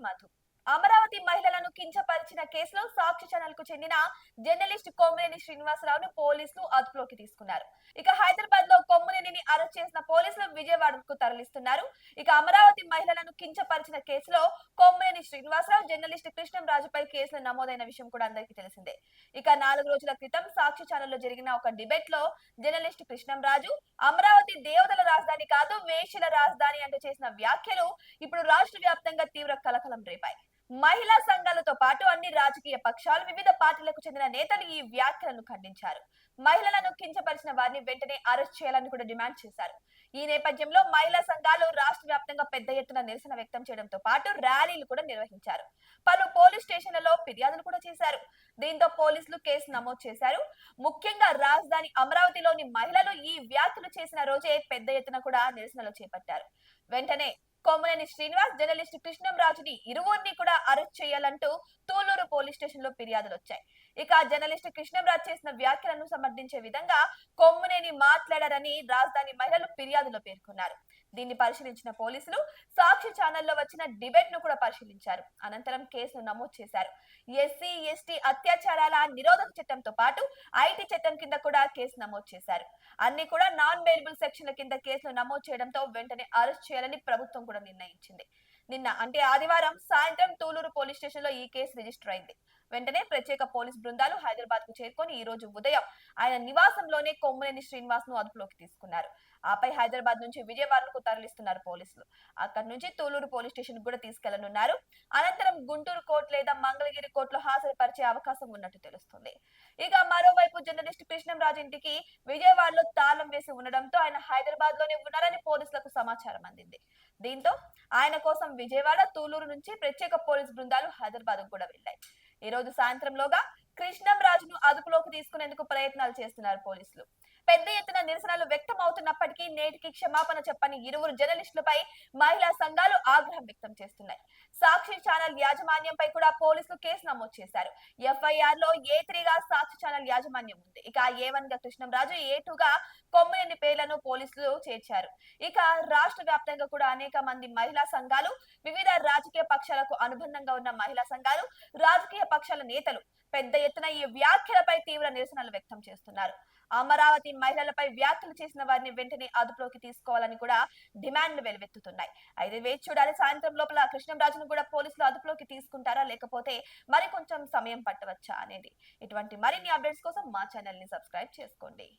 మధు. అమరావతి మహిళలను కించపరిచిన కేసులో సాక్షి ఛానల్ కు చెందిన జర్నలిస్ట్ కొమ్మినేని శ్రీనివాసరావును పోలీసులు అదుపులోకి తీసుకున్నారు. ఇక హైదరాబాద్ లో కొమ్మినేనిని అరెస్ట్ చేసిన పోలీసులు విజయవాడకు తరలిస్తున్నారు. ఇక అమరావతి మహిళలను కించపరిచిన కేసులో కొమ్మినేని శ్రీనివాసరావు, జర్నలిస్ట్ కృష్ణంరాజుపై కేసులు నమోదైన విషయం కూడా అందరికీ తెలిసిందే. ఇక 4 రోజుల క్రితం సాక్షి ఛానల్లో జరిగిన ఒక డిబేట్ లో జర్నలిస్ట్ కృష్ణంరాజు అమరావతి దేవతల రాజధాని కాదు, వేశ్యల రాజధాని అంటూ చేసిన వ్యాఖ్యలు ఇప్పుడు రాష్ట్ర వ్యాప్తంగా తీవ్ర కలకలం రేపాయి. మహిళా సంఘాలతో పాటు అన్ని రాజకీయ పక్షాలు, వివిధ పార్టీలకు చెందిన నేతలు ఈ వ్యాఖ్యలను ఖండించారు. మహిళలను కించపరిచిన వారిని వెంటనే అరెస్ట్ చేయాలని కూడా డిమాండ్ చేశారు. ఈ నేపథ్యంలో మహిళా సంఘాలు రాష్ట్ర వ్యాప్తంగా పెద్ద ఎత్తున నిరసన వ్యక్తం చేయడంతో పాటు ర్యాలీలు కూడా నిర్వహించారు. పలు పోలీస్ స్టేషన్లలో ఫిర్యాదులు కూడా చేశారు. దీంతో పోలీసులు కేసు నమోదు చేశారు. ముఖ్యంగా రాజధాని అమరావతిలోని మహిళలు ఈ వ్యాఖ్యలు చేసిన రోజే పెద్ద ఎత్తున కూడా నిరసనలు చేపట్టారు. వెంటనే కొమ్మినేని శ్రీనివాస్, జర్నలిస్ట్ కృష్ణంరాజుని ఇరువురిని కూడా అరెస్ట్ చేయాలంటూ తూలూరు పోలీస్ స్టేషన్ లో ఫిర్యాదులు వచ్చాయి. ఇక జర్నలిస్ట్ కృష్ణంరాజు చేసిన వ్యాఖ్యలను సమర్థించే విధంగా కొమ్మినేని మాట్లాడారని రాజధాని మహిళలు ఫిర్యాదులో పేర్కొన్నారు. దీన్ని పరిశీలించిన పోలీసులు సాక్షి ఛానల్లో వచ్చిన డిబేట్ ను కూడా పరిశీలించారు. అనంతరం కేసును నమోదు చేశారు. ఎస్సీ, ఎస్టీ అత్యాచారాల నిరోధక చట్టంతో పాటు ఐటీ చట్టం కింద కూడా కేసు నమోదు చేశారు. అన్ని కూడా నాన్ బెయిలబుల్ సెక్షన్ల కింద కేసులు నమోదు చేయడంతో వెంటనే అరెస్ట్ చేయాలని ప్రభుత్వం కూడా నిర్ణయించింది. నిన్న అంటే ఆదివారం సాయంత్రం తూలూరు పోలీస్ స్టేషన్ లో ఈ కేసు రిజిస్టర్ అయింది. వెంటనే ప్రత్యేక పోలీస్ బృందాలు హైదరాబాద్ కు చేరుకొని ఈ రోజు ఉదయం ఆయన నివాసంలోనే కొమ్మినేని శ్రీనివాస్ ను అదుపులోకి తీసుకున్నారు. ఆపై హైదరాబాద్ నుంచి విజయవాడకు తరలిస్తున్నారు పోలీసులు. అక్కడి నుంచి తూలూరు పోలీస్ స్టేషన్ కూడా తీసుకెళ్లనున్నారు. అనంతరం గుంటూరు కోర్టు లేదా మంగళగిరి కోర్టులో హాజరుపరిచే అవకాశం ఉన్నట్టు తెలుస్తుంది. ఇక మరోవైపు జర్నలిస్ట్ కృష్ణంరాజు ఇంటికి విజయవాడలో తాళం వేసి ఉండడంతో ఆయన హైదరాబాద్ లోనే ఉన్నారని పోలీసులకు సమాచారం అందింది. దీంతో ఆయన కోసం విజయవాడ, తూలూరు నుంచి ప్రత్యేక పోలీస్ బృందాలు హైదరాబాద్ కూడా వెళ్లాయి. ఈ రోజు సాయంత్రంలోగా కృష్ణంరాజును అదుపులోకి తీసుకునేందుకు ప్రయత్నాలు చేస్తున్నారు పోలీసులు. పెద్ద ఎత్తున నిరసనలు వ్యక్తం అవుతున్నప్పటికీ నేటికి క్షమాపణ చెప్పని ఇరువురు జర్నలిస్టులపై మహిళా సంఘాలు ఆగ్రహం వ్యక్తం చేస్తున్నాయి. సాక్షి ఛానల్ యాజమాన్యంపై కూడా పోలీసులు కేసు నమోదు చేశారు. ఎఫ్ఐఆర్ లో A3 గా సాక్షి ఛానల్ యాజమాన్యం ఉంది. ఇక A1 గా కృష్ణంరాజు, A2 గా కొమ్మినేని పేర్లను పోలీసులు చేర్చారు. ఇక రాష్ట్ర వ్యాప్తంగా కూడా అనేక మంది మహిళా సంఘాలు, వివిధ రాజకీయ పక్షాలకు అనుబంధంగా ఉన్న మహిళా సంఘాలు, రాజకీయ పక్షాల నేతలు పెద్ద ఎత్తున ఈ వ్యాఖ్యలపై తీవ్ర నిరసనలు వ్యక్తం చేస్తున్నారు. అమరావతి మహిళలపై వ్యాఖ్యలు చేసిన వారిని వెంటనే అదుపులోకి తీసుకోవాలని కూడా డిమాండ్లు వెలువెత్తుతున్నాయి. అయితే వేచి చూడాలి, సాయంత్రం లోపల కృష్ణంరాజును కూడా పోలీసులు అదుపులోకి తీసుకుంటారా, లేకపోతే మరి కొంచెం సమయం పట్టవచ్చా అనేది. ఇటువంటి మరిన్ని అప్డేట్స్ కోసం మా ఛానల్ ని సబ్స్క్రైబ్ చేసుకోండి.